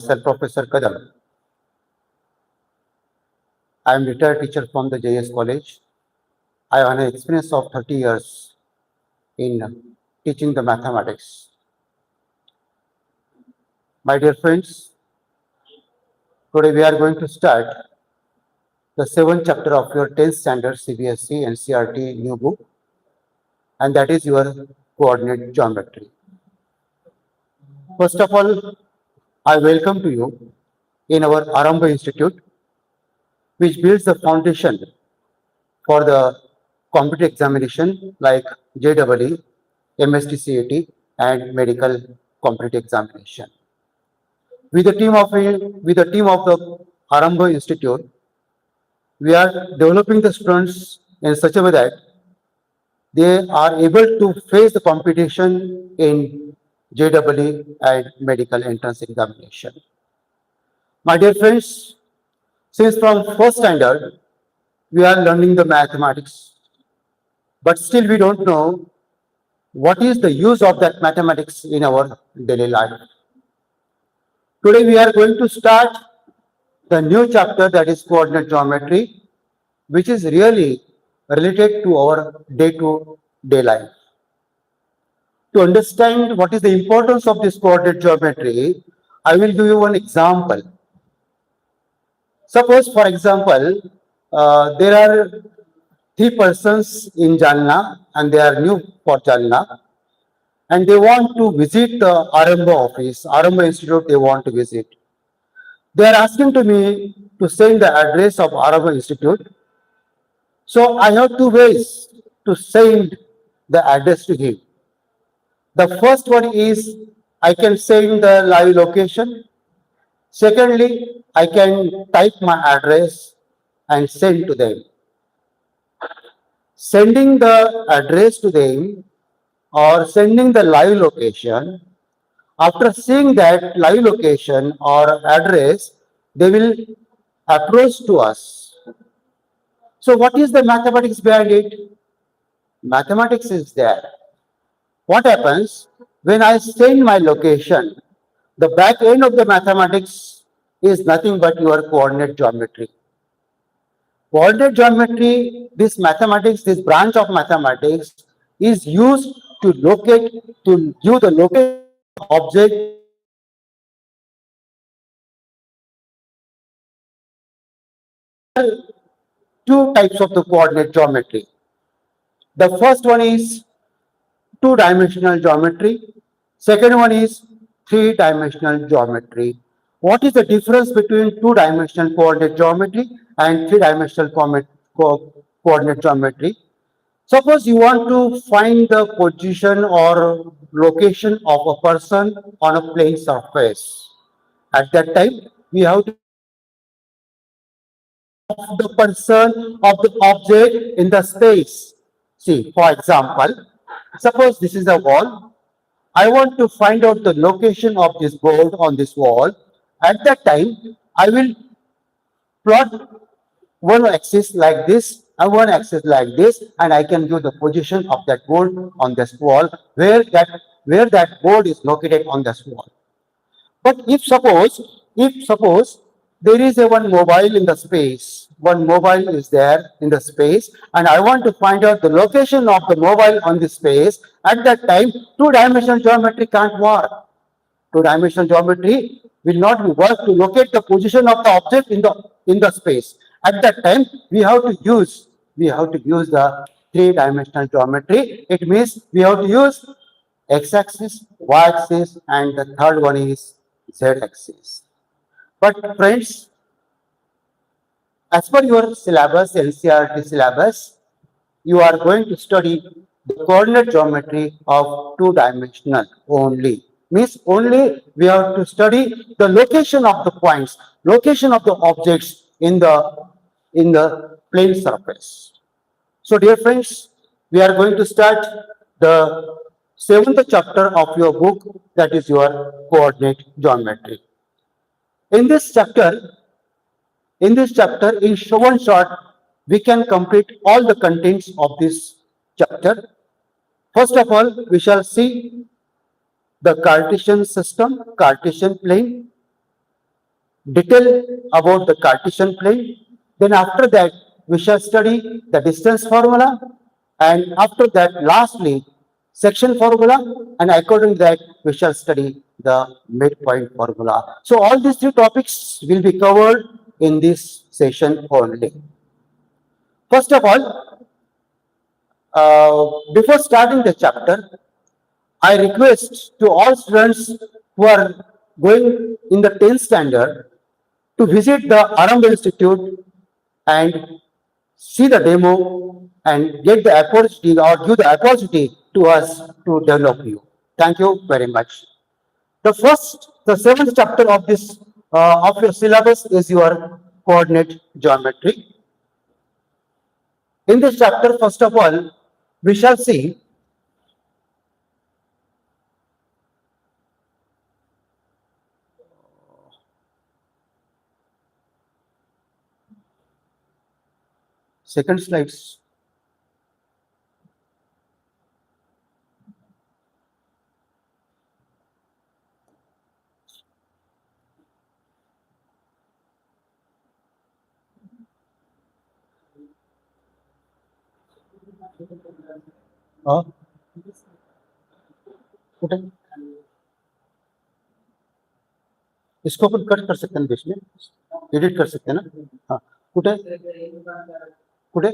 Sir Professor Kadam. I am retired teacher from the JS College. I have an experience of 30 years in teaching the mathematics. My dear friends, today we are going to start the 7th chapter of your 10th standard CBSE NCERT new book, and that is your coordinate geometry. First of all, I welcome to you in our Arambha Institute, which builds the foundation for the competitive examination like JEE, MSTCAT, and medical competitive examination. With the team of the Arambha Institute, we are developing the students in such a way that they are able to face the competition in JEE and medical entrance examination. My dear friends, since from first standard we are learning the mathematics, but still we don't know what is the use of that mathematics in our daily life. Today we are going to start the new chapter, that is coordinate geometry, which is really related to our day-to-day life. To understand what is the importance of this coordinate geometry, I will give you one example. Suppose, for example, there are 3 persons in Jalna and they are new for Jalna, and they want to visit the Arambha office, Arambha Institute they want to visit. They are asking to me to send the address of Arambha Institute. So I have 2 ways to send the address to him. The first one is I can send the live location. Secondly, I can type my address and send to them. Sending the address to them or sending the live location, after seeing that live location or address, they will approach to us. So what is the mathematics behind it? Mathematics is there. What happens when I send my location? The back end of the mathematics is nothing but your coordinate geometry. Coordinate geometry, this mathematics, this branch of mathematics is used to give the location of object. Two types of the coordinate geometry. The first one is 2-dimensional geometry. Second one is 3-dimensional geometry. What is the difference between 2-dimensional coordinate geometry and 3-dimensional coordinate geometry? Suppose you want to find the position or location of a person on a plane surface. At that time, we have to the person of the object in the space. See, for example, suppose this is a wall. I want to find out the location of this board on this wall. At that time, I will plot one axis like this and one axis like this, and I can give the position of that board on this wall where that board is located on this wall. But if suppose there is a one mobile in the space, one mobile is there in the space, and I want to find out the location of the mobile on the space, at that time, 2-dimensional geometry can't work. 2-dimensional geometry will not work to locate the position of the object in the space. At that time, we have to use the 3-dimensional geometry. It means we have to use x-axis, y-axis, and the third one is z-axis. But friends, as per your syllabus, NCERT syllabus, you are going to study the coordinate geometry of 2-dimensional only. Means only we have to study the location of the points, location of the objects in the plane surface. So dear friends, we are going to start the 7th chapter of your book, that is your coordinate geometry. In this chapter, in one shot, we can complete all the contents of this chapter. First of all, we shall see the Cartesian system, Cartesian plane. detail about the Cartesian plane. Then after that, we shall study the distance formula, and after that, lastly, section formula, and according to that, we shall study the midpoint formula. So all these three topics will be covered in this session only. First of all, before starting the chapter, I request to all students who are going in the 10th standard to visit the Aram Institute and see the demo and get the opportunity or give the opportunity to us to develop you. Thank you very much. The seventh chapter of this of your syllabus is your coordinate geometry. In this chapter, first of all, we shall see second slides. कुठे इसको अपन cut कर सकते हैं बीच में edit कर सकते हैं ना हाँ कुठे कुठे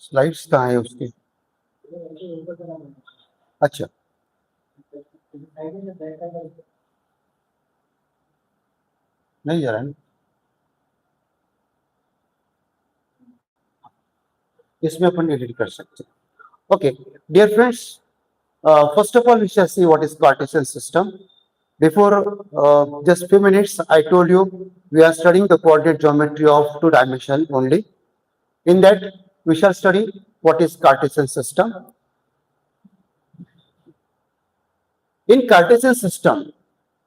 स्लाइड्स कहाँ है उसके अच्छा नहीं जा रहा है इसमें अपन एडिट कर सकते हैं okay dear friends first of all we shall see what is Cartesian system. Before just few minutes I told you we are studying the coordinate geometry of two dimension only. In that we shall study what is Cartesian system. In Cartesian system,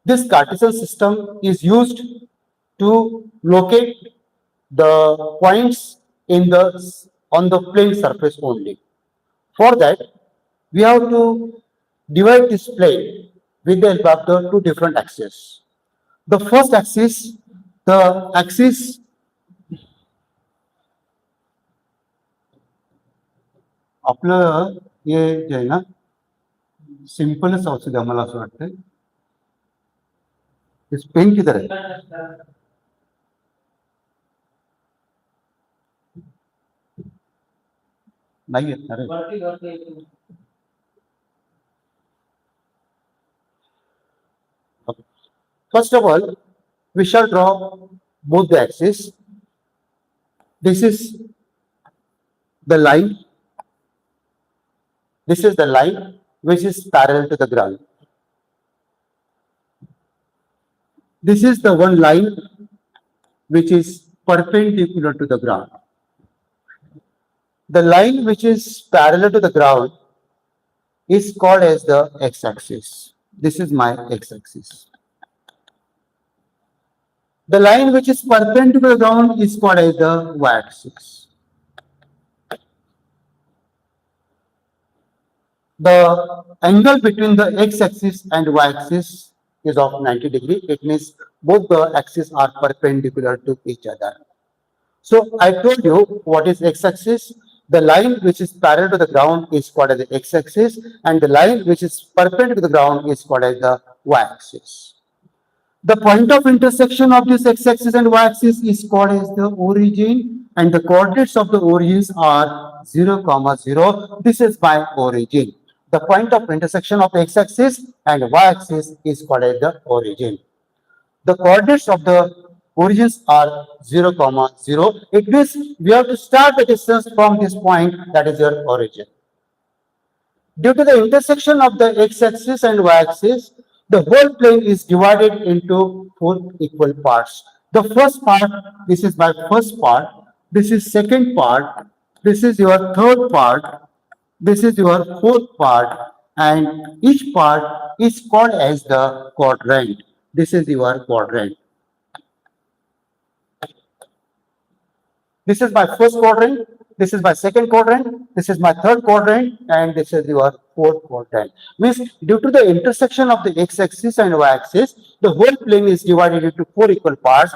this Cartesian system is used to locate the points in the on the plane surface only. For that, we have to divide this plane with the help of the two different axes. The first axis, the axis आपलं हे जे आहे ना सिंपलच औषध आहे मला असं वाटतं pen किधर है नहीं है अरे first of all we shall draw both the axes. This is the line. This is the line which is parallel to the ground. This is the one line which is perpendicular to the ground. The line which is parallel to the ground is called as the x-axis. This is my x-axis. The line which is perpendicular to the ground is called as the y-axis. The angle between the x-axis and y-axis is of 90 degrees. It means both the axes are perpendicular to each other. So I told you what is x-axis. The line which is parallel to the ground is called as the x-axis, and the line which is perpendicular to the ground is called as the y-axis. The point of intersection of this x-axis and y-axis is called as the origin, and the coordinates of the origins are 0, 0. This is my origin. The point of intersection of the x-axis and y-axis is called as the origin. The coordinates of the origins are 0, 0. It means we have to start the distance from this point, that is your origin. Due to the intersection of the x-axis and y-axis, the whole plane is divided into 4 equal parts. The first part, this is my first part, this is second part, this is your third part, this is your fourth part, and each part is called as the quadrant. This is your quadrant. This is my first quadrant, this is my second quadrant, this is my third quadrant, and this is your fourth quadrant. Means due to the intersection of the x-axis and y-axis, the whole plane is divided into 4 equal parts.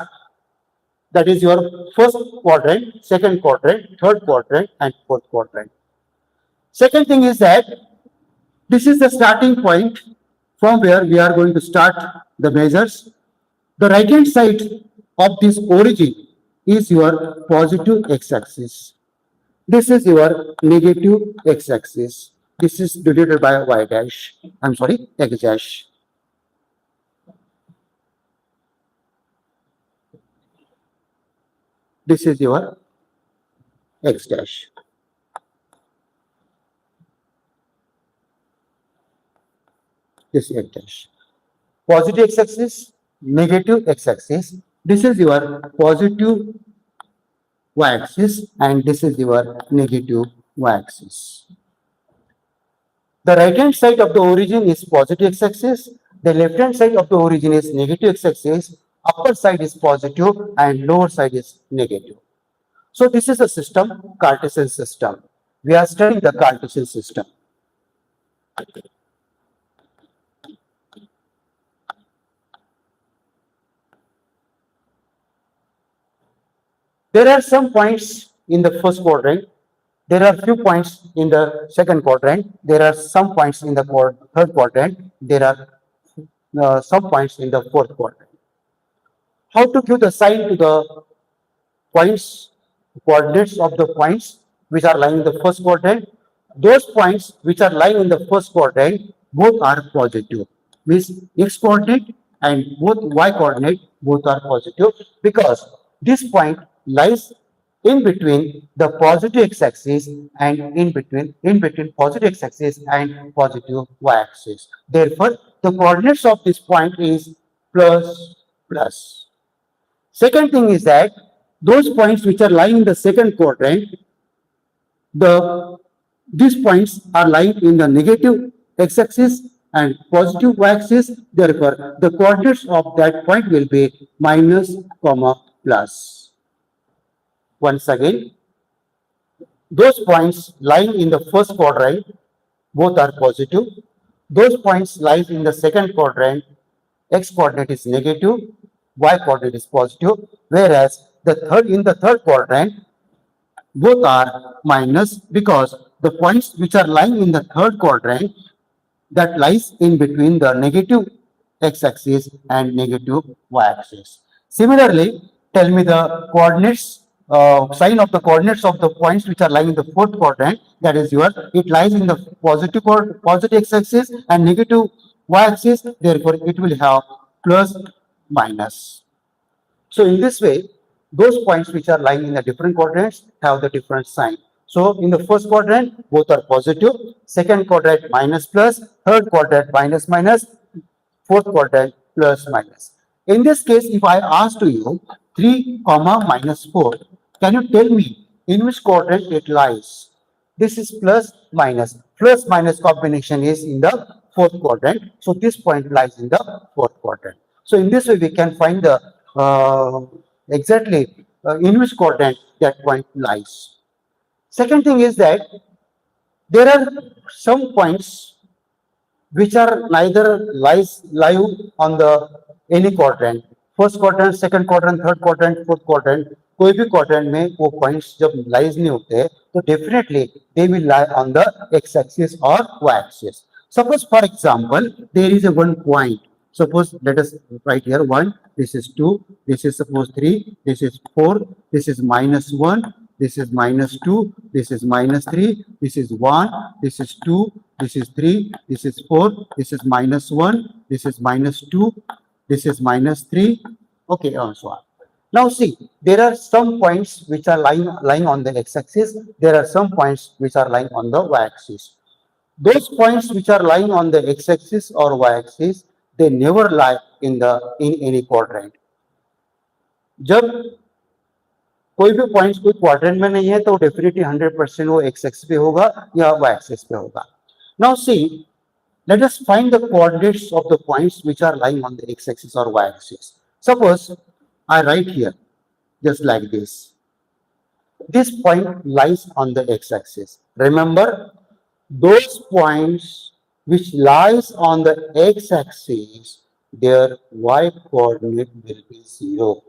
That is your first quadrant, second quadrant, third quadrant, and fourth quadrant. Second thing is that this is the starting point from where we are going to start the measures. The right hand side of this origin is your positive x-axis. This is your negative x-axis. This is denoted by y dash. I'm sorry, x dash. This is your x dash. This is x dash. Positive x-axis, negative x-axis. This is your positive y-axis and this is your negative y-axis. The right hand side of the origin is positive x-axis. The left hand side of the origin is negative x-axis. Upper side is positive and lower side is negative. So this is a system, Cartesian system. We are studying the Cartesian system. There are some points in the first quadrant. There are few points in the second quadrant. There are some points in the third quadrant. There are some points in the fourth quadrant. How to give the sign to the points, coordinates of the points which are lying in the first quadrant? Those points which are lying in the first quadrant, both are positive. Means x coordinate and both y coordinate, both are positive because this point lies in between the positive x-axis and in between positive x-axis and positive y-axis. Therefore, the coordinates of this point is plus plus. Second thing is that those points which are lying in the second quadrant, these points are lying in the negative x-axis and positive y-axis. Therefore, the coordinates of that point will be minus, comma, plus. Once again, those points lying in the first quadrant, both are positive. Those points lying in the second quadrant, x coordinate is negative, y coordinate is positive, whereas in the third quadrant, both are minus because the points which are lying in the third quadrant, that lies in between the negative x-axis and negative y-axis. Similarly, tell me the coordinates, sign of the coordinates of the points which are lying in the fourth quadrant. That is it lies in the positive x-axis and negative y-axis. Therefore, it will have plus minus. So in this way, those points which are lying in the different quadrants have the different sign. So in the first quadrant, both are positive. Second quadrant, minus plus. Third quadrant, minus minus. Fourth quadrant, plus minus. In this case, if I ask to you 3, minus 4, can you tell me in which quadrant it lies? This is plus minus. Plus minus combination is in the fourth quadrant. So this point lies in the fourth quadrant. So in this way, we can find the exactly in which quadrant that point lies. Second thing is that there are some points which are neither lie on the any quadrant. First quadrant, second quadrant, third quadrant, fourth quadrant, कोई भी quadrant में वो points जब lies नहीं होते तो definitely they will lie on the x-axis or y-axis. Suppose for example there is a one point. Suppose let us write here 1, this is 2, this is suppose 3, this is 4, this is minus 1, this is minus 2, this is minus 3, this is 1, this is 2, this is 3, this is 4, this is minus 1, this is minus 2, this is minus 3, okay, and so on. Now see, there are some points which are lying on the x-axis, there are some points which are lying on the y-axis. Those points which are lying on the x-axis or y-axis, they never lie in any quadrant. जब कोई भी points कोई quadrant में नहीं है तो definitely 100% वो x axis पे होगा या वाई एक्सिस पे होगा. Now see let us find the coordinates of the points which are lying on the x-axis or y-axis. Suppose I write here just like this. This point lies on the x-axis. Remember, those points which lies on the x-axis, their y-coordinate will be 0.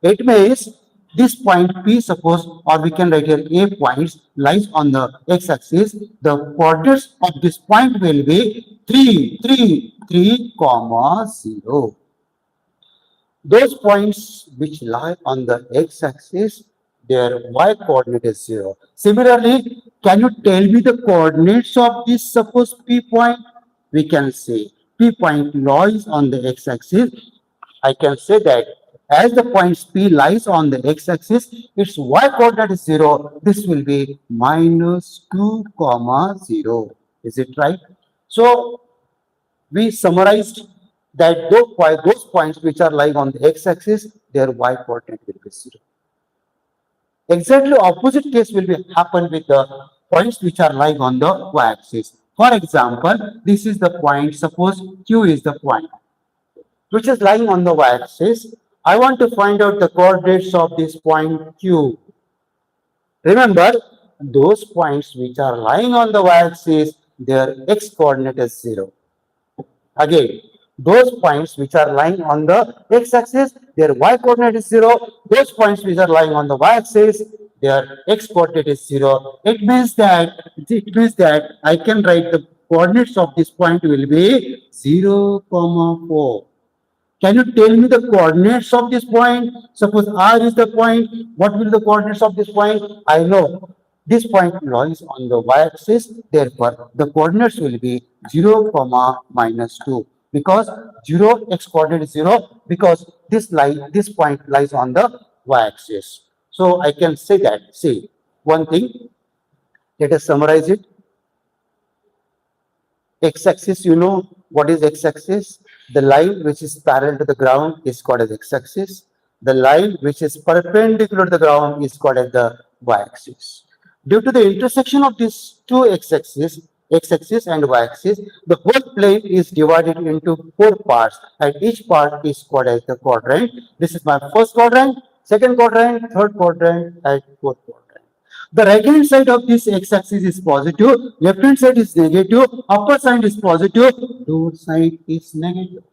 It means this point P, suppose, or we can write here A points lies on the x-axis. The coordinates of this point will be 3, comma 0. Those points which lie on the x-axis, their y-coordinate is 0. Similarly, can you tell me the coordinates of this suppose P point? We can say P point lies on the x-axis. I can say that as the point P lies on the x-axis, its y-coordinate is 0. This will be minus 2, comma 0. Is it right? So, we summarized that those points which are lying on the x-axis, their y-coordinate will be 0. Exactly opposite case will be happen with the points which are lying on the y-axis. For example, this is the point, suppose Q is the point which is lying on the y-axis. I want to find out the coordinates of this point Q. Remember, those points which are lying on the y-axis, their x-coordinate is 0. Again, those points which are lying on the x-axis, their y-coordinate is 0. Those points which are lying on the y-axis, their x-coordinate is 0. It means that I can write the coordinates of this point will be 0, 4. Can you tell me the coordinates of this point? Suppose R is the point. What will the coordinates of this point? I know this point lies on the y-axis. Therefore, the coordinates will be 0, minus 2. Because 0 x coordinate is 0 because this point lies on the y-axis. So I can say that. See, one thing. Let us summarize it. X-axis, you know what is x-axis? The line which is parallel to the ground is called as x-axis. The line which is perpendicular to the ground is called as the y-axis. Due to the intersection of these two x-axis and y-axis, the whole plane is divided into 4 parts, and each part is called as the quadrant. This is my first quadrant, second quadrant, third quadrant, and fourth quadrant. The right hand side of this x-axis is positive, left hand side is negative, upper side is positive, lower side is negative.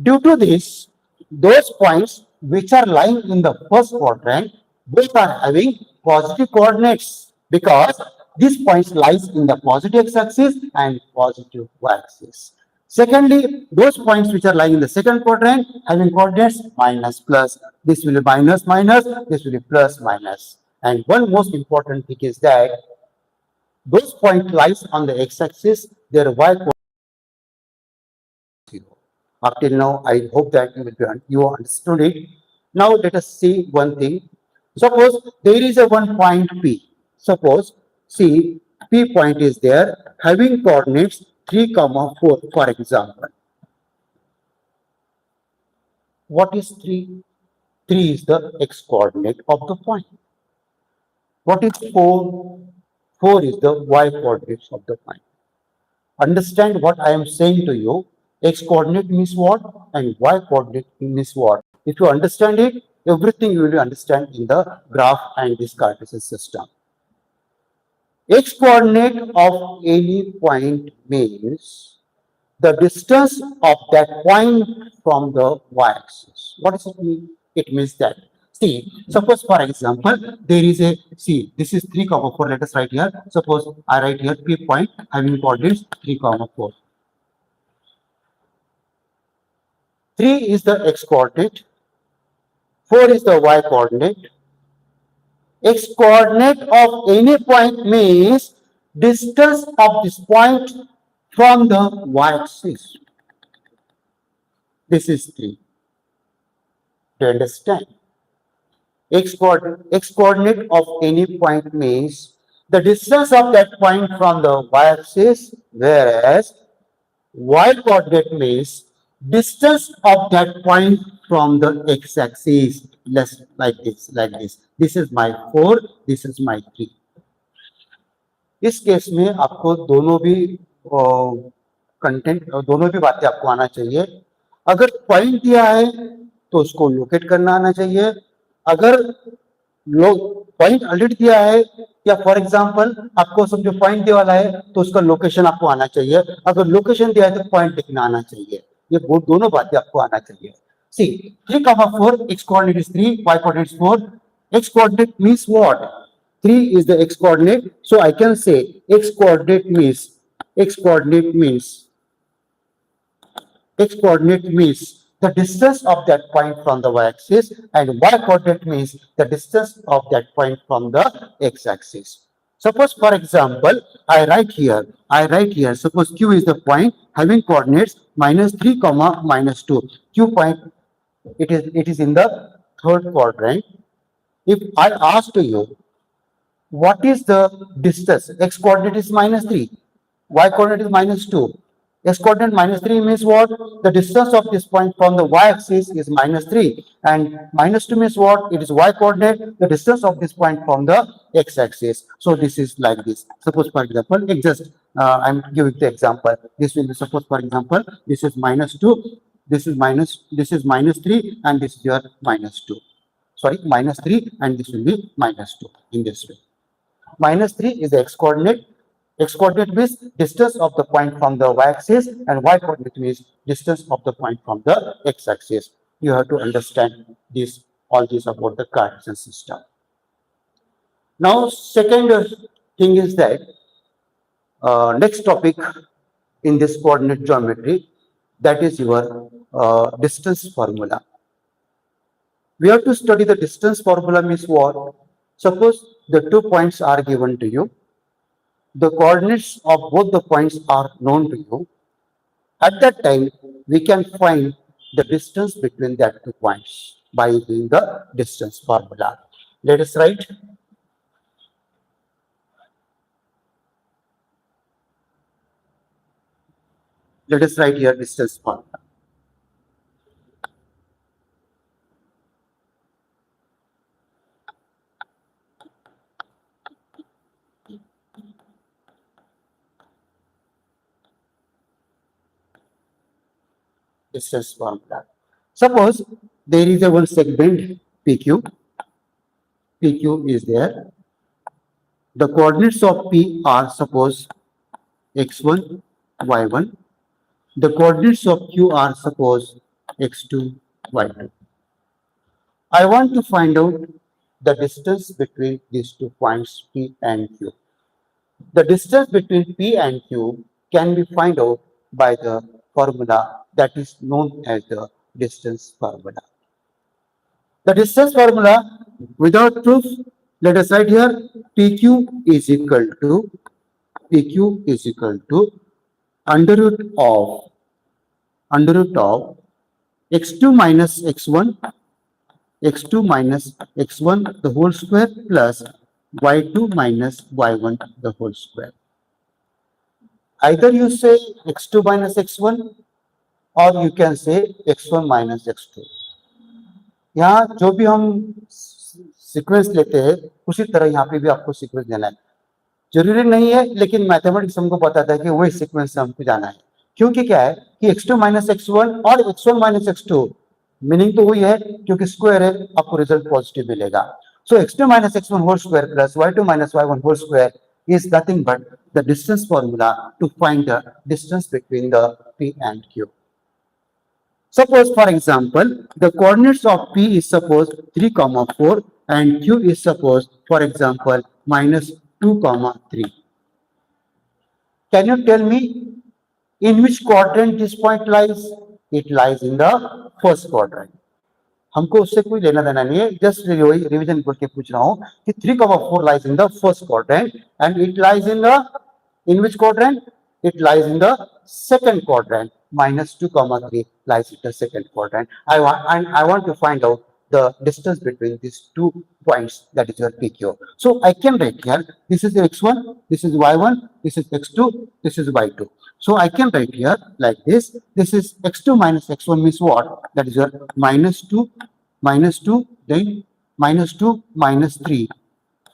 Due to this, those points which are lying in the first quadrant, both are having positive coordinates because these points lies in the positive x-axis and positive y-axis. Secondly, those points which are lying in the second quadrant having coordinates minus plus. This will be minus minus, this will be plus minus. And one most important thing is that those points lies on the x-axis, their y-coordinate is 0. Up till now, I hope that you understood it. Now let us see one thing. Suppose there is a one point P. Suppose, see, P point is there having coordinates 3, 4, for example. What is 3? 3 is the x-coordinate of the point. What is 4? 4 is the y-coordinates of the point. Understand what I am saying to you. X-coordinate means what and y-coordinate means what. If you understand it, everything you will understand in the graph and this Cartesian system. X-coordinate of any point means the distance of that point from the y-axis. What does it mean? It means that, see, suppose for example, there is a, see, this is 3, 4, let us write here. Suppose I write here P point having coordinates 3, 4. 3 is the x-coordinate, 4 is the y-coordinate. X-coordinate of any point means distance of this point from the y-axis. This is 3. Do you understand? X-coordinate of any point means the distance of that point from the y-axis, whereas y-coordinate means distance of that point from the x-axis. Less like this, like this. This is my 4, this is my 3. इस case में आपको दोनों भी content, दोनों भी बातें आपको आना चाहिए. अगर पॉइंट दिया है तो उसको लोकेट करना आना चाहिए. अगर पॉइंट ऑलरेडी दिया है, या फॉर एग्जांपल आपको समझो पॉइंट दिया वाला है तो उसका लोकेशन आपको आना चाहिए, अगर लोकेशन दिया है तो पॉइंट लिखना आना चाहिए, ये दोनों बातें आपको आना चाहिए। सी 3,4 x coordinate is 3, y coordinate is 4. X coordinate means what? 3 is the x coordinate, so I can say x coordinate means x coordinate means the distance of that point from the y-axis, and y coordinate means the distance of that point from the x-axis. Suppose, for example, I write here, suppose Q is the point having coordinates -3, -2. Q point, it is in the third quadrant. If I ask to you, what is the distance? X coordinate is -3, y coordinate is -2. X coordinate -3 means what? The distance of this point from the y-axis is -3, and -2 means what? It is y coordinate, the distance of this point from the x-axis. So this is like this. Suppose, for example, I'm giving the example. This will be, suppose, for example, this is -2, this is -3, and this is your -2. Sorry, -3, and this will be -2 in this way. -3 is the x coordinate. X coordinate means distance of the point from the y-axis, and y coordinate means distance of the point from the x-axis. You have to understand all this about the Cartesian system. Now, second thing is that next topic in this coordinate geometry, that is your distance formula. We have to study the distance formula means what? Suppose the 2 points are given to you. The coordinates of both the points are known to you. At that time, we can find the distance between that 2 points by using the distance formula. Let us write. Let us write here distance formula. Distance formula. Suppose there is a one segment PQ. PQ is there. The coordinates of P are, suppose, x1, y1. The coordinates of Q are, suppose, x2, y2. I want to find out the distance between these 2 points P and Q. The distance between P and Q can be found out by the formula that is known as the distance formula. The distance formula, without proof, let us write here PQ is equal to under root of x2 minus x1 the whole square plus y2 minus y1 the whole square. Either you say x2 minus x1 or you can say x1 minus x2. यहाँ जो भी हम sequence लेते हैं उसी तरह यहाँ पे भी आपको सीक्वेंस देना है। जरूरी नहीं है, लेकिन मैथमेटिक्स हमको बताता है कि वही सीक्वेंस से हमको जाना है, क्योंकि क्या है कि x2 माइनस x1 और x1 माइनस x2 मीनिंग तो वही है, क्योंकि स्क्वायर है, आपको रिजल्ट पॉजिटिव मिलेगा. So x2 minus x1 whole square plus y2 minus y1 whole square is nothing but the distance formula to find the distance between the P and Q. Suppose, for example, the coordinates of P is suppose 3, 4 and Q is suppose, for example, minus 2, 3. Can you tell me in which quadrant this point lies? It lies in the first quadrant. हमको उससे कोई लेना देना नहीं है, just revision करके पूछ रहा हूँ कि 3, 4 lies in the first quadrant and it lies in the in which quadrant? It lies in the second quadrant. Minus 2, 3 lies in the second quadrant. I want to find out the distance between these 2 points, that is your PQ. So I can write here, this is x1, this is y1, this is x2, this is y2. So I can write here like this. This is x2 minus x1 means what? That is your minus 2, then minus 2 minus 3,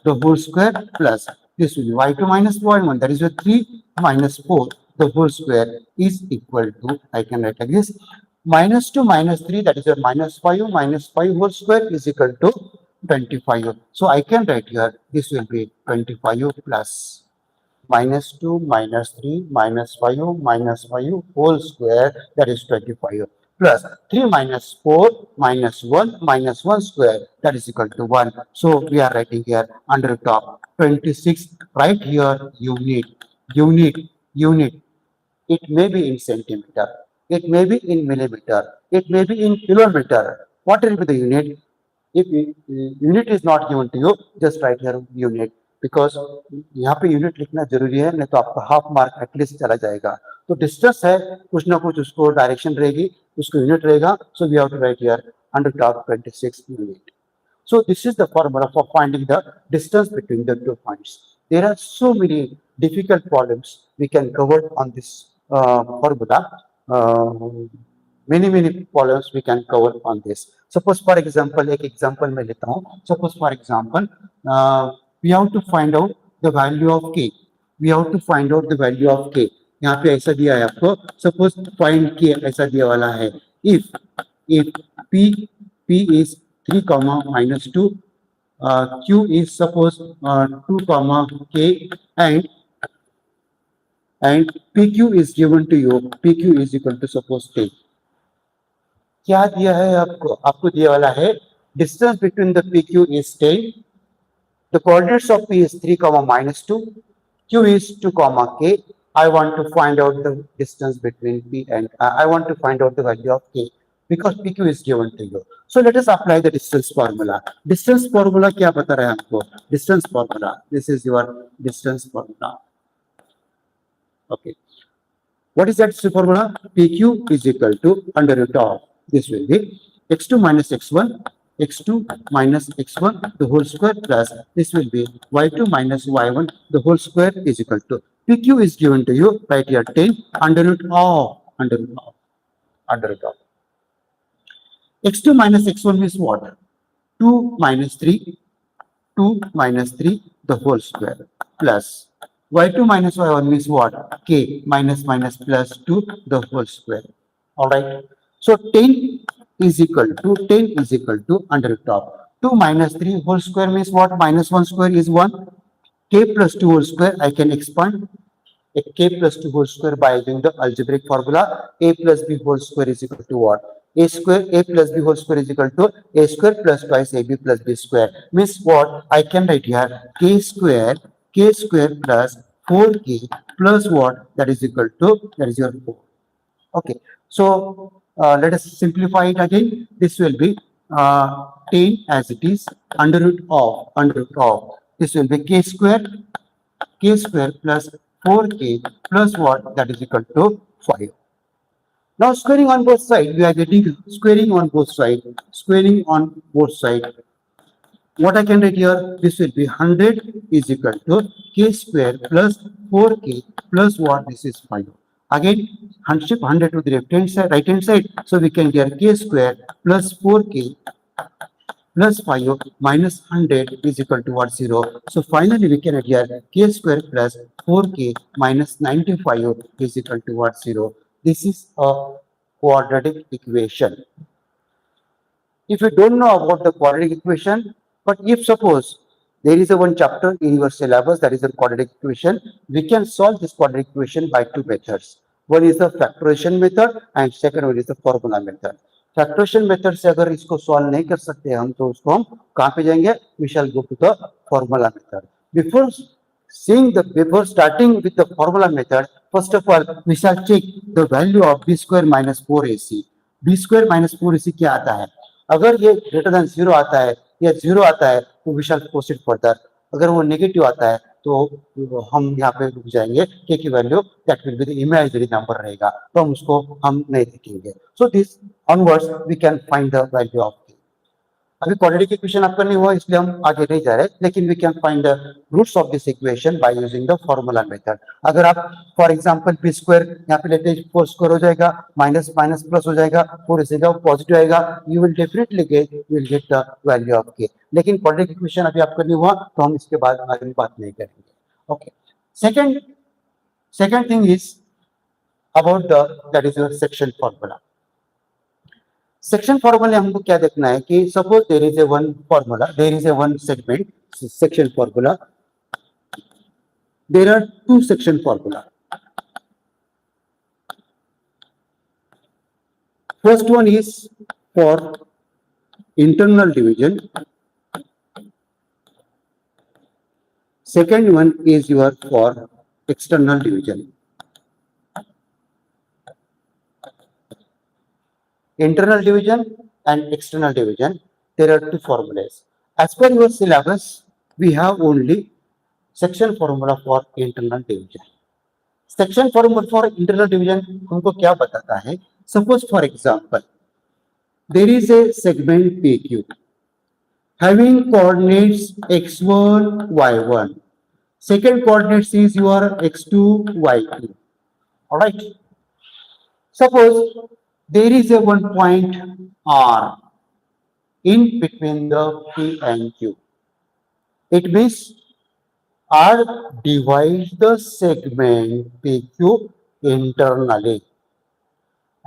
the whole square plus this will be y2 minus y1, that is your 3 minus 4, the whole square is equal to, I can write like this, minus 2 minus 3, that is your minus 5 whole square is equal to 25. So I can write here, this will be 25 plus -2 -3 -5 -5 whole square, that is 25, plus 3 -4 -1 -1 square, that is equal to 1. So we are writing here under top 26. Right here unit. It may be in centimeter, it may be in millimeter, it may be in kilometer. What will be the unit? If unit is not given to you, just write here unit, because यहाँ पे unit लिखना जरूरी है, नहीं तो आपका half mark at least चला जाएगा. तो डिस्टेंस है, कुछ ना कुछ उसको डायरेक्शन रहेगी, उसको यूनिट रहेगा. So we have to write here under top 26 unit. So this is the formula for finding the distance between the 2 points. There are so many difficult problems we can cover on this formula. Many problems we can cover on this. Suppose for example, एक example मैं लेता हूँ. Suppose for example, we have to find out the value of k. We have to find out the value of k. यहाँ पे ऐसा दिया है आपको. Suppose find k ऐसा दिया वाला है. If p is 3 comma -2, q is suppose 2 comma k, and pq is given to you. Pq is equal to suppose 10. क्या दिया है आपको? आपको दिया वाला है distance between the pq is 10. The coordinates of p is 3 comma -2, q is 2 comma k. I want to find out the distance between p and I want to find out the value of k, because pq is given to you. So let us apply the distance formula. Distance formula क्या बता रहा है आपको? Distance formula. This is your distance formula. Okay. What is that formula? PQ is equal to under root of, this will be x2 minus x1, x2 minus x1 the whole square, plus this will be y2 minus y1 the whole square is equal to, PQ is given to you right here 10 under root of. x2 minus x1 means what? 2 minus 3 the whole square, plus y2 minus y1 means what? K minus plus 2 the whole square. All right. So 10 is equal to under root of 2 minus 3 whole square means what? -1 square is 1. K plus 2 whole square I can expand. K plus 2 whole square by using the algebraic formula. A plus b whole square is equal to what? A plus b whole square is equal to a square plus twice ab plus b square. Means what? I can write here k square plus 4k plus what? That is equal to, that is your 4. Okay. So let us simplify it again. This will be 10 as it is under root of. This will be k square plus 4k plus what? That is equal to 5. Now squaring on both sides, we are getting squaring on both sides. What I can write here? This will be 100 is equal to k square plus 4k plus what? This is 5. Again, shift 100 to the right hand side. So we can get k square plus 4k plus 5 minus 100 is equal to what? 0. So finally we can get k square plus 4k minus 95 is equal to what? 0. This is a quadratic equation. If you don't know about the quadratic equation, but if suppose there is a one chapter in your syllabus that is a quadratic equation, we can solve this quadratic equation by two methods. One is the factorization method and second one is the formula method. Factorization method से अगर इसको solve नहीं कर सकते हम तो उसको हम कहाँ पे जाएंगे? We shall go to the formula method. Before starting with the formula method, first of all we shall check the value of b square minus 4ac. b square minus 4ac क्या आता है? अगर ये greater than 0 आता है या 0 आता है तो we shall proceed further. अगर वो नेगेटिव आता है तो हम यहाँ पे रुक जाएंगे. k की value that will be the imaginary number रहेगा तो हम उसको हम नहीं देखेंगे. So this onwards we can find the value of k. अभी क्वाड्रेटिक इक्वेशन आपका नहीं हुआ इसलिए हम आगे नहीं जा रहे, लेकिन we can find the roots of this equation by using the formula method. अगर आप फॉर एग्जांपल बी स्क्वायर यहाँ पे लेते हैं 4 स्क्वायर हो जाएगा, माइनस प्लस हो जाएगा, 4 इसेगा पॉजिटिव आएगा, you will definitely get the value of के. लेकिन क्वाड्रेटिक इक्वेशन अभी आपका नहीं हुआ तो हम इसके बाद आगे बात नहीं करेंगे. Okay. Second thing is about the that is your section formula. Section formula हमको क्या देखना है कि suppose there is a one formula, there is a one segment, section formula, there are two section formula. First one is for internal division. Second one is your for external division. Internal division and external division, there are two formulas. As per your syllabus, we have only section formula for internal division. Section formula for internal division हमको क्या बताता है? Suppose for example, there is a segment PQ having coordinates x1, y1. Second coordinates is your x2, y2. All right. Suppose there is a one point R in between the P and Q. It means R divides the segment PQ internally.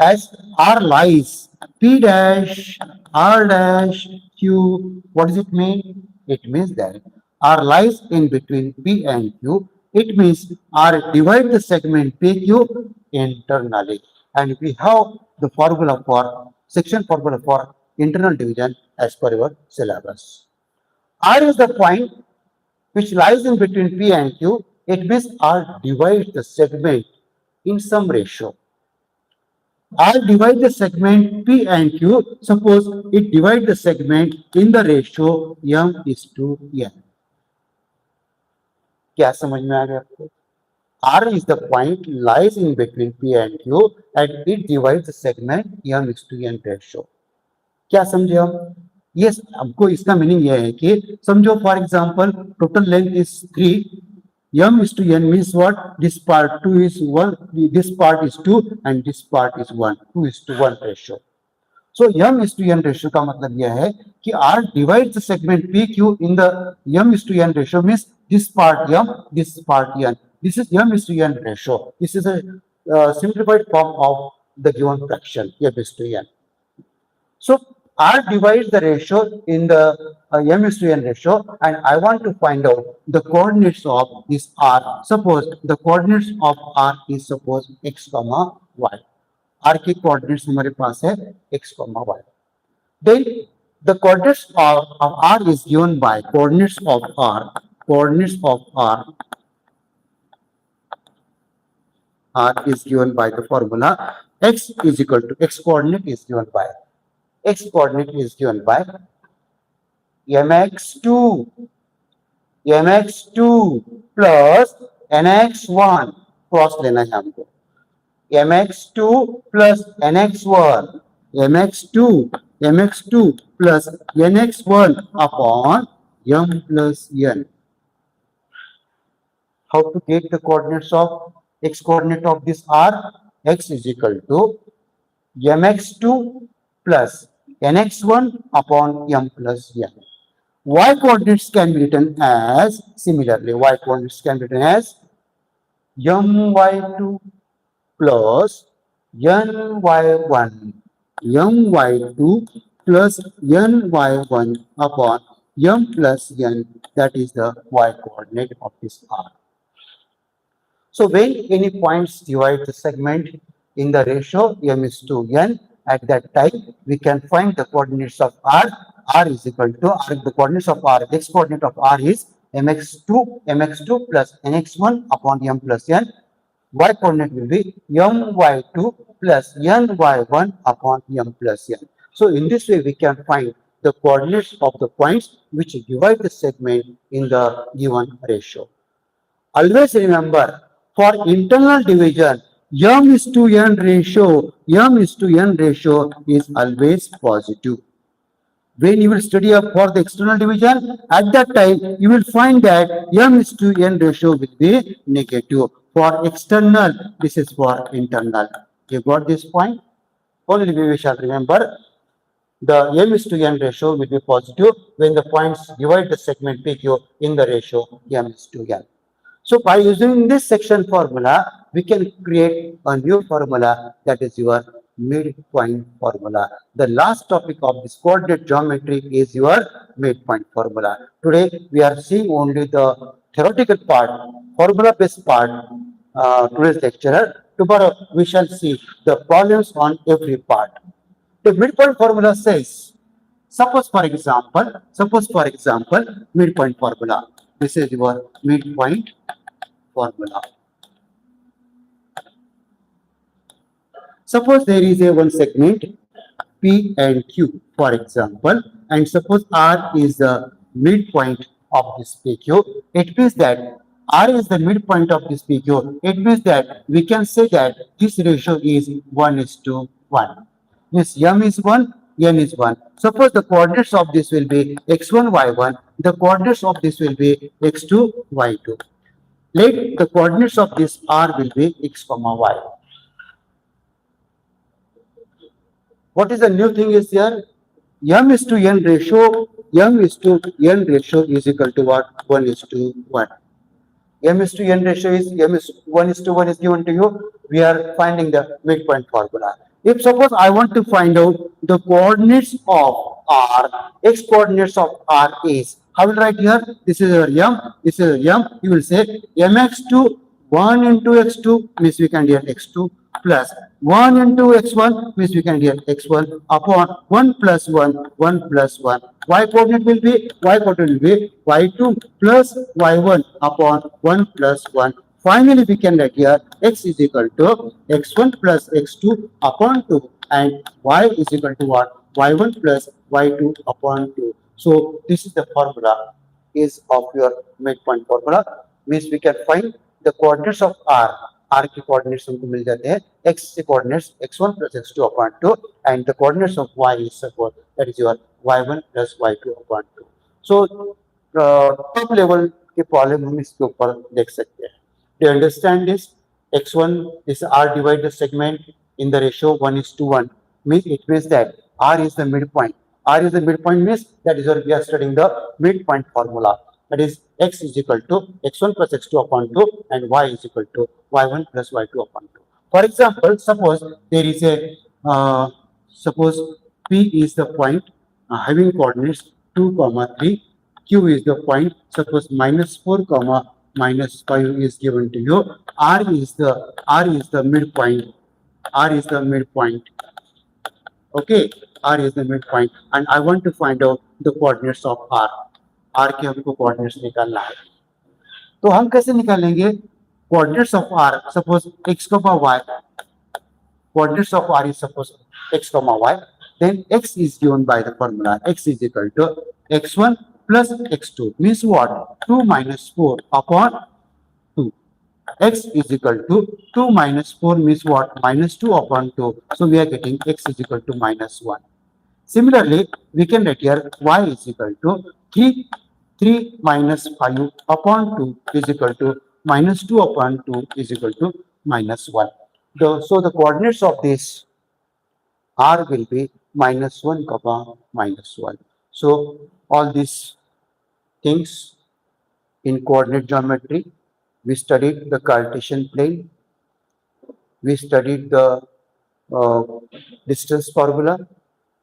As R lies P dash, R dash, Q, what does it mean? It means that R lies in between P and Q. It means R divides the segment PQ internally. And we have the formula for, section formula for internal division as per your syllabus. R is the point which lies in between P and Q. It means R divides the segment in some ratio. R divide the segment P and Q. Suppose it divide the segment in the ratio M is to N. क्या समझ में आ गया आपको? R is the point lies in between P and Q and it divides the segment M is to N ratio. क्या समझे हम? Yes, हमको इसका मीनिंग यह है कि समझो for example total length is 3, M is to N means what? This part 2 is 1, this part is 2 and this part is 1, 2 is to 1 ratio. So M is to N ratio का मतलब यह है कि R divides the segment PQ in the M is to N ratio means this part M, this part N. This is M is to N ratio. This is a simplified form of the given fraction M is to N. So R divides the ratio in the M is to N ratio and I want to find out the coordinates of this R. Suppose the coordinates of R is suppose x comma y. R के coordinates हमारे पास है x comma y. Then the coordinates of R is given by coordinates of R. Coordinates of R is given by the formula x is equal to x coordinate is given by mx2 plus nx1 cross लेना है हमको mx2 plus nx1 mx2 plus nx1 upon m plus n. How to get the coordinates of x coordinate of this R? X is equal to mx2 plus nx1 upon m plus n. Y coordinates can be written as, similarly, y coordinates can be written as my2 plus ny1, my2 plus ny1 upon m plus n, that is the y coordinate of this R. So when any points divide the segment in the ratio m is to n, at that time we can find the coordinates of R. R is equal to the coordinates of R. X coordinate of R is mx2 plus nx1 upon m plus n. Y coordinate will be my2 plus ny1 upon m plus n. So in this way we can find the coordinates of the points which divide the segment in the given ratio. Always remember, for internal division, m is to n ratio is always positive. When you will study up for the external division, at that time you will find that m is to n ratio will be negative. For external, this is for internal. You got this point? Only we shall remember the m is to n ratio will be positive when the points divide the segment PQ in the ratio m is to n. So by using this section formula, we can create a new formula, that is your midpoint formula. The last topic of this coordinate geometry is your midpoint formula. Today we are seeing only the theoretical part, formula based part, today's lecturer. Tomorrow we shall see the problems on every part. The midpoint formula says, suppose for example, midpoint formula. This is your midpoint formula. Suppose there is a one segment P and Q, for example, and suppose R is the midpoint of this PQ. It means that R is the midpoint of this PQ. It means that we can say that this ratio is 1:1. Means M is 1, N is 1. Suppose the coordinates of this will be x1, y1. The coordinates of this will be x2, y2. Let the coordinates of this R will be x, y. What is the new thing is here? M is to N ratio, M is to N ratio is equal to what? 1:1. M is to N ratio is M is 1:1 is given to you. We are finding the midpoint formula. If suppose I want to find out the coordinates of R, x coordinates of R is, I will write here, this is your M, this is your M, you will say mx2 1 into x2 means we can get x2 plus 1 into x1 means we can get x1 upon 1 plus 1, 1 plus 1. Y coordinate will be y2 plus y1 upon 1 plus 1. Finally, we can write here x is equal to x1 plus x2 upon 2 and y is equal to what? y1 plus y2 upon 2. So, this is the formula is of your midpoint formula. Means we can find the coordinates of R के coordinates हमको मिल जाते हैं x के coordinates x1 plus x2 upon 2 and the coordinates of y is suppose that is your y1 plus y2 upon 2. So top level के problem हम इसके ऊपर देख सकते हैं. Do you understand this? X1 is R divide the segment in the ratio 1:1. Means it means that R is the midpoint. R is the midpoint means that is what we are studying the midpoint formula. That is x is equal to x1 plus x2 upon 2 and y is equal to y1 plus y2 upon 2. For example, suppose there is a suppose P is the point having coordinates 2, 3. Q is the point. Suppose -4, -5 is given to you. R is the midpoint. R is the midpoint. Okay, R is the midpoint, and I want to find out the coordinates of R. R के हमको coordinates निकालना है. तो हम कैसे निकालेंगे? Coordinates of R, suppose x, y. Coordinates of R is suppose x, y. Then x is given by the formula. X is equal to x1 plus x2 means what? 2 minus 4 upon 2. X is equal to 2 minus 4 means what? Minus 2 upon 2. So we are getting x is equal to -1. Similarly, we can write here y is equal to 3 minus 5 upon 2 is equal to -2 upon 2 is equal to -1. So the coordinates of this R will be -1, -1. So all these things in coordinate geometry, we studied the Cartesian plane, we studied the distance formula,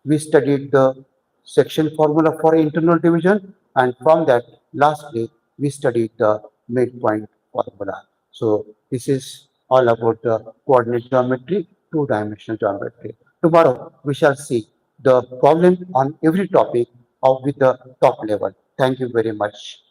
we studied the section formula for internal division, and from that lastly we studied the midpoint formula. So this is all about the coordinate geometry, two-dimensional geometry. Tomorrow we shall see the problem on every topic with the top level. Thank you very much.